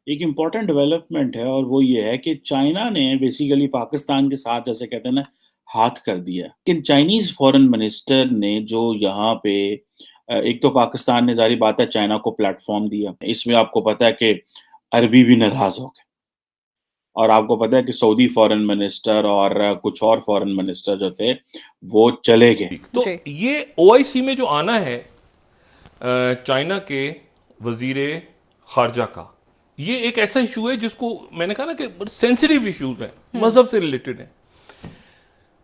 एक important development है और वो ये है कि चाइना ने बेसिकली पाकिस्तान के साथ जैसे कहते हैं ना हाथ कर दिया। लेकिन चाइनीज़ फॉरेन मिनिस्टर ने जो यहाँ पे एक तो पाकिस्तान ने ज़ाहिर बात है चाइना को प्लेटफ़ॉर्म दिया। इसमें आपको पता है कि अरबी भी नाराज़ हो गए और आपको पता है कि सऊदी फॉरेन मिनिस्टर और कुछ और फॉरेन मिनिस्टर जो थे वो चले गए। तो जी। ये ओआईसी में जो आना है चाइना के वजीर खारजा का, ये एक ऐसा इशू है जिसको मैंने कहा ना कि सेंसिटिव इश्यूज है, मजहब से रिलेटेड है।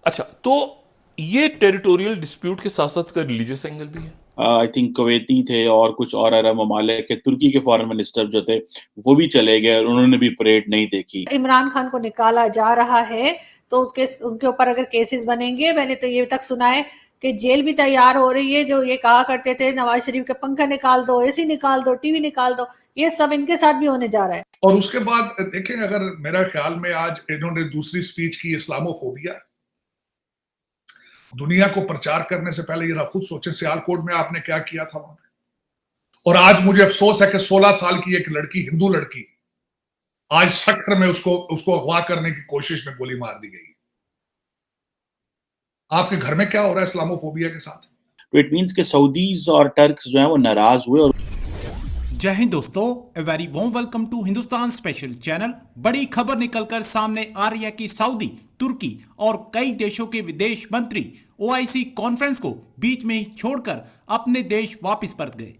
अच्छा, तो ये टेरिटोरियल डिस्प्यूट के साथ साथ का रिलीजियस एंगल भी है। आई थिंक कुवैती थे और कुछ और अरब ममालिक के तुर्की के फॉरेन मिनिस्टर जो थे वो भी चले गए और उन्होंने भी परेड नहीं देखी। इमरान खान को निकाला जा रहा है तो उनके ऊपर अगर केसेस बनेंगे, मैंने तो ये तक सुना है कि जेल भी तैयार हो रही है। जो ये कहा करते थे नवाज शरीफ के पंखा निकाल दो, एसी निकाल दो, टीवी निकाल दो, ये सब इनके साथ भी होने जा रहा है। और उसके बाद देखें, अगर मेरा ख्याल में आज इन्होंने दूसरी स्पीच की इस्लामोफोबिया, दुनिया को प्रचार करने से पहले ये खुद सोचे सियालकोट में आपने क्या किया था वहां पे। और आज मुझे अफसोस है कि 16 साल की एक लड़की, हिंदू लड़की, आज सखर में उसको अगवा करने की कोशिश में गोली मार दी गई। आपके घर में क्या हो रहा है इस्लामोफोबिया के साथ? तो इट मीन्स के सऊदीज और टर्क्स जो है वो नाराज हुए। और जय हिंद दोस्तों, a very warm welcome to Hindustan special channel. बड़ी खबर निकलकर सामने आ रही है कि सऊदी, तुर्की और कई देशों के विदेश मंत्री ओआईसी कॉन्फ्रेंस को बीच में ही छोड़कर अपने देश वापस परत गए।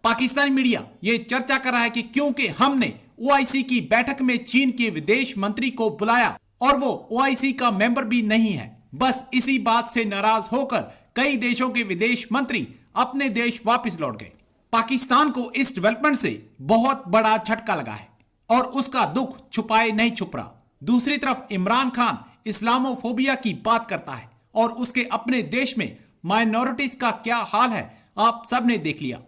पाकिस्तानी मीडिया ये चर्चा कर रहा है कि क्योंकि हमने ओआईसी की बैठक में चीन के विदेश मंत्री को बुलाया और वो ओआईसी का मेंबर भी नहीं है, बस इसी बात से नाराज होकर कई देशों के विदेश मंत्री अपने देश वापस लौट गए। पाकिस्तान को इस डेवलपमेंट से बहुत बड़ा झटका लगा है और उसका दुख छुपाए नहीं छुप रहा। दूसरी तरफ इमरान खान इस्लामोफोबिया की बात करता है और उसके अपने देश में माइनॉरिटीज का क्या हाल है आप सब ने देख लिया।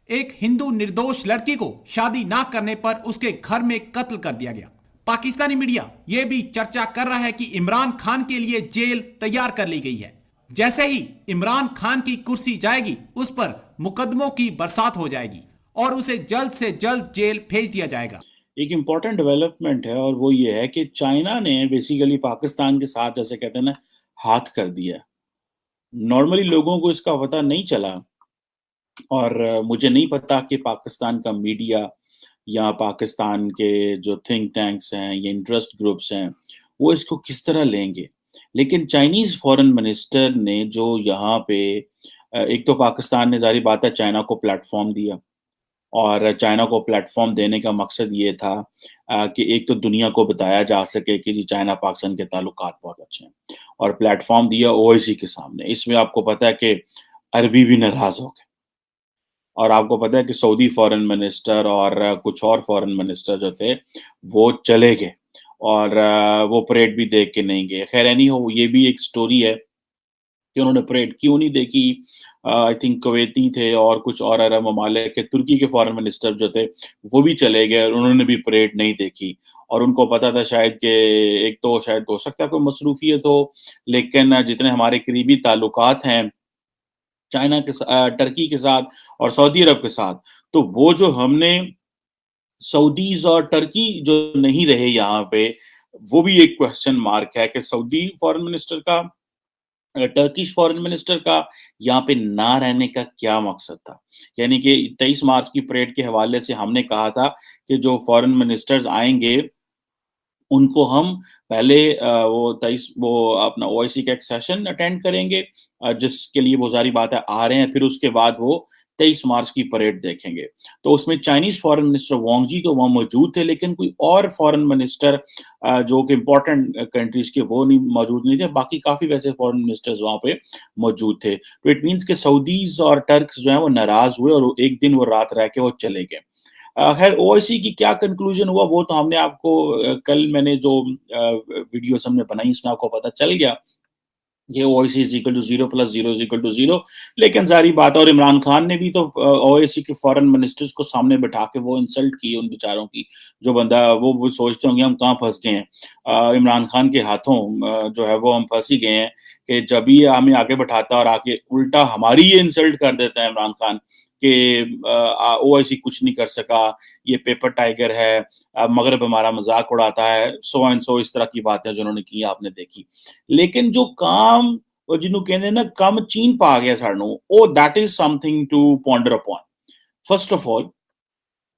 एक हिंदू निर्दोष लड़की को शादी ना करने पर उसके घर में कत्ल कर दिया गया। पाकिस्तानी मीडिया यह भी चर्चा कर रहा है कि इमरान खान के लिए जेल तैयार कर ली गई है। जैसे ही इमरान खान की कुर्सी जाएगी उस पर मुकदमों की बरसात हो जाएगी और उसे जल्द से जल्द जेल भेज दिया जाएगा। एक इम्पोर्टेंट डेवलपमेंट है और वो ये है कि चाइना ने बेसिकली पाकिस्तान के साथ जैसे कहते हैं ना हाथ कर दिया। नॉर्मली लोगों को इसका पता नहीं चला और मुझे नहीं पता कि पाकिस्तान का मीडिया या पाकिस्तान के जो थिंक टैंक्स हैं या इंटरेस्ट ग्रुप्स हैं वो इसको किस तरह लेंगे। लेकिन चाइनीज़ फॉरेन मिनिस्टर ने जो यहाँ पे एक तो पाकिस्तान ने ज़ाहिर बात है चाइना को प्लेटफ़ॉर्म दिया और चाइना को प्लेटफ़ॉर्म देने का मकसद ये था कि एक तो दुनिया को बताया जा सके कि जी चाइना पाकिस्तान के ताल्लुकात बहुत अच्छे हैं और प्लेटफ़ॉर्म दिया ओआईसी के सामने। इसमें आपको पता है कि अरबी भी नाराज़ हो गए और आपको पता है कि सऊदी फॉरेन मिनिस्टर और कुछ और फॉरेन मिनिस्टर जो थे वो चले गए और वो परेड भी देख के नहीं गए। ख़ैर एनी हो, ये भी एक स्टोरी है कि उन्होंने परेड क्यों नहीं देखी। आई थिंक कुवैती थे और कुछ और अरब ममालिक के तुर्की के फॉरेन मिनिस्टर जो थे वो भी चले गए और उन्होंने भी परेड नहीं देखी और उनको पता था शायद कि एक तो शायद हो सकता है कोई मसरूफियत हो, लेकिन जितने हमारे करीबी ताल्लुकात हैं चाइना के टर्की के साथ और सऊदी अरब के साथ, तो वो जो हमने सऊदीज़ और टर्की जो नहीं रहे यहाँ पे, वो भी एक क्वेश्चन मार्क है कि सऊदी फॉरेन मिनिस्टर का टर्किश फॉरेन मिनिस्टर का यहाँ पे ना रहने का क्या मकसद था? यानी कि 23 मार्च की परेड के हवाले से हमने कहा था कि जो फॉरेन मिनिस्टर्स आएँगे उनको हम पहले वो 23 वो अपना ओआईसी का एक सेशन अटेंड करेंगे जिसके लिए वो ज़ाहिर बात है आ रहे हैं, फिर उसके बाद वो 23 मार्च की परेड देखेंगे। तो उसमें चाइनीज़ फॉरेन मिनिस्टर वांग जी तो वहाँ मौजूद थे, लेकिन कोई और फॉरेन मिनिस्टर जो कि इम्पोर्टेंट कंट्रीज़ के वो नहीं मौजूद नहीं थे, बाकी काफ़ी वैसे फॉरेन मिनिस्टर्स वहाँ पे मौजूद थे। तो इट मीन्स कि सऊदीज़ और टर्क्स जो हैं वो नाराज़ हुए और एक दिन वो रात रह के वो चले गए। खैर ओआईसी की क्या कंक्लूजन हुआ वो तो हमने आपको कल मैंने जो वीडियोस हमने बनाई इसमें आपको पता चल गया ये OIC is equal to 0 plus 0 is equal to 0। लेकिन जारी बात है और इमरान खान ने भी तो ओआईसी के फॉरेन मिनिस्टर्स को सामने बिठा के वो इंसल्ट की उन बेचारों की। जो बंदा वो सोचते होंगे हम कहाँ फंस गए हैं, इमरान खान के हाथों जो है वो हम फंस ही गए हैं कि जब भी हमें आगे बैठाता है और आके उल्टा हमारी ये इंसल्ट कर देता है इमरान खान कि ओआईसी कुछ नहीं कर सका, ये पेपर टाइगर है, मगरब हमारा मजाक उड़ाता है, सो एंड सो, इस तरह की बातें जो उन्होंने की आपने देखी। लेकिन जो काम जिन्हों कहते ना कम चीन पा गया सानू, oh that is something to ponder upon. First of all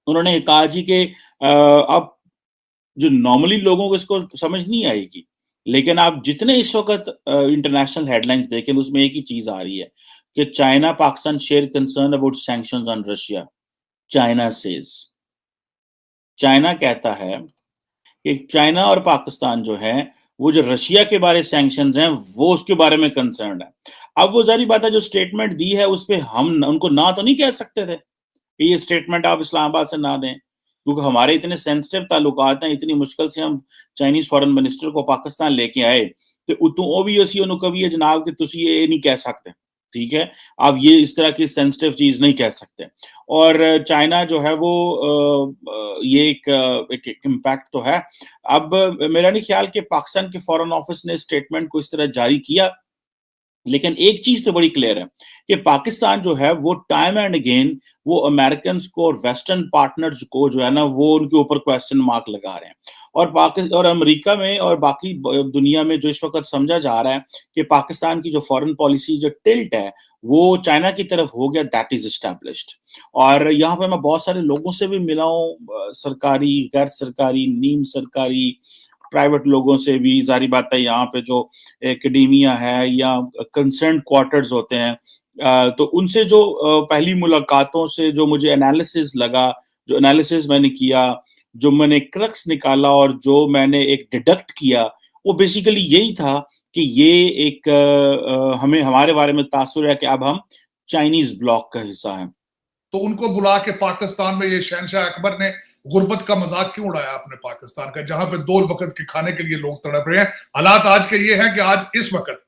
उन्होंने कहा जी कि अब जो नॉर्मली लोगों को इसको समझ नहीं आएगी, लेकिन आप जितने इस वक्त इंटरनेशनल हेडलाइंस देखें उसमें एक ही चीज आ रही है कि China Pakistan share concern about sanctions on Russia. China says, China कहता है कि चाइना और पाकिस्तान जो है वो जो रशिया के बारे सैंक्शंस हैं वो उसके बारे में कंसर्न है। अब वो जारी बात है जो स्टेटमेंट दी है उस पर हम उनको ना तो नहीं कह सकते थे कि ये स्टेटमेंट आप इस्लामाबाद से ना दें, क्योंकि हमारे इतने सेंसिटिव ताल्लुकात हैं, इतनी मुश्किल से हम चाइनीज फॉरेन मिनिस्टर को पाकिस्तान लेके आए तो उतों ओबीएसली उन्होंने कभी है जनाब कि तुसी ये नहीं कह सकते, ठीक है, आप ये इस तरह की सेंसिटिव चीज नहीं कह सकते। और चाइना जो है वो ये एक इम्पैक्ट तो है। अब मेरा नहीं ख्याल कि पाकिस्तान के फॉरेन ऑफिस ने स्टेटमेंट को इस तरह जारी किया, लेकिन एक चीज तो बड़ी क्लियर है कि पाकिस्तान जो है वो टाइम एंड अगेन वो अमेरिकन को और वेस्टर्न पार्टनर्स को जो है ना वो उनके ऊपर क्वेश्चन मार्क लगा रहे हैं। और पाकिस्तान और अमेरिका में और बाकी दुनिया में जो इस वक्त समझा जा रहा है कि पाकिस्तान की जो फॉरेन पॉलिसी जो टिल्ट है वो चाइना की तरफ हो गया, दैट इज एस्टैब्लिश्ड। और यहाँ पे मैं बहुत सारे लोगों से भी मिला हूँ, सरकारी, गैर सरकारी, नीम सरकारी, प्राइवेट लोगों से भी। जारी बात है यहाँ पे जो एकेडेमिया है या कंसर्न क्वार्टर्स होते हैं, तो उनसे जो पहली मुलाकातों से जो मुझे एनालिसिस लगा, जो एनालिसिस मैंने किया, जो मैंने क्रक्स निकाला और जो मैंने एक डिडक्ट किया, वो बेसिकली यही था कि ये एक हमें हमारे बारे में तासुर है कि अब हम चाइनीज ब्लॉक का हिस्सा हैं। तो उनको बुला के पाकिस्तान में ये शहनशाह अकबर ने गुर्बत का मजाक क्यों उड़ाया अपने पाकिस्तान का, जहां पे 2 वक्त के खाने के लिए लोग तड़प रहे हैं। हालात आज के ये हैं कि आज इस वक्त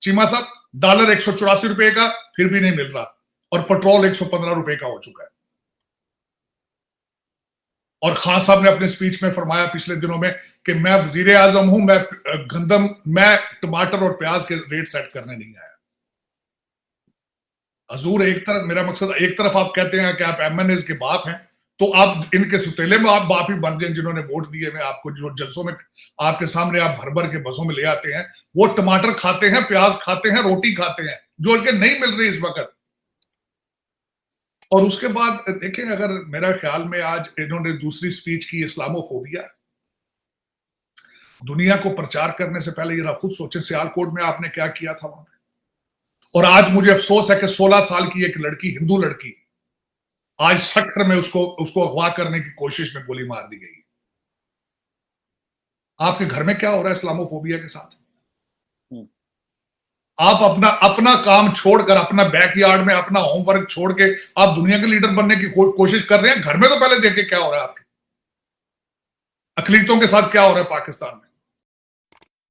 चीमा साहब डॉलर 184 रुपए का फिर भी नहीं मिल रहा और पेट्रोल 115 रुपए का हो चुका है। और खान साहब ने अपने स्पीच में फरमाया पिछले दिनों में कि मैं वजीर आजम हूं, मैं टमाटर और प्याज के रेट सेट करने नहीं आया। हजूर, एक तरफ मेरा मकसद, एक तरफ आप कहते हैं कि आप एमएनएस के बाप हैं, तो आप इनके सुतेले में आप बाप ही बन जाए जिन्होंने वोट दिए में आपको, जो जलसों में आपके सामने आप भर भर के बसों में ले आते हैं, वो टमाटर खाते हैं, प्याज खाते हैं, रोटी खाते हैं, जो इनके नहीं मिल रही इस वक्त। और उसके बाद देखें, अगर मेरा ख्याल में आज इन्होंने दूसरी स्पीच की इस्लामोफोबिया, दुनिया को प्रचार करने से पहले जरा खुद सोचें सियालकोट में आपने क्या किया था वहां पे। और आज मुझे अफसोस है कि 16 साल की एक लड़की, हिंदू लड़की, आज सखर में उसको अगवा करने की कोशिश में गोली मार दी गई। आपके घर में क्या हो रहा है इस्लामोफोबिया के साथ? आप अपना काम छोड़कर, अपना बैकयार्ड में अपना होमवर्क छोड़ के आप दुनिया के लीडर बनने की कोशिश कर रहे हैं। घर में तो पहले देखे क्या हो रहा है, आपके अकलीतों के साथ क्या हो रहा है पाकिस्तान में।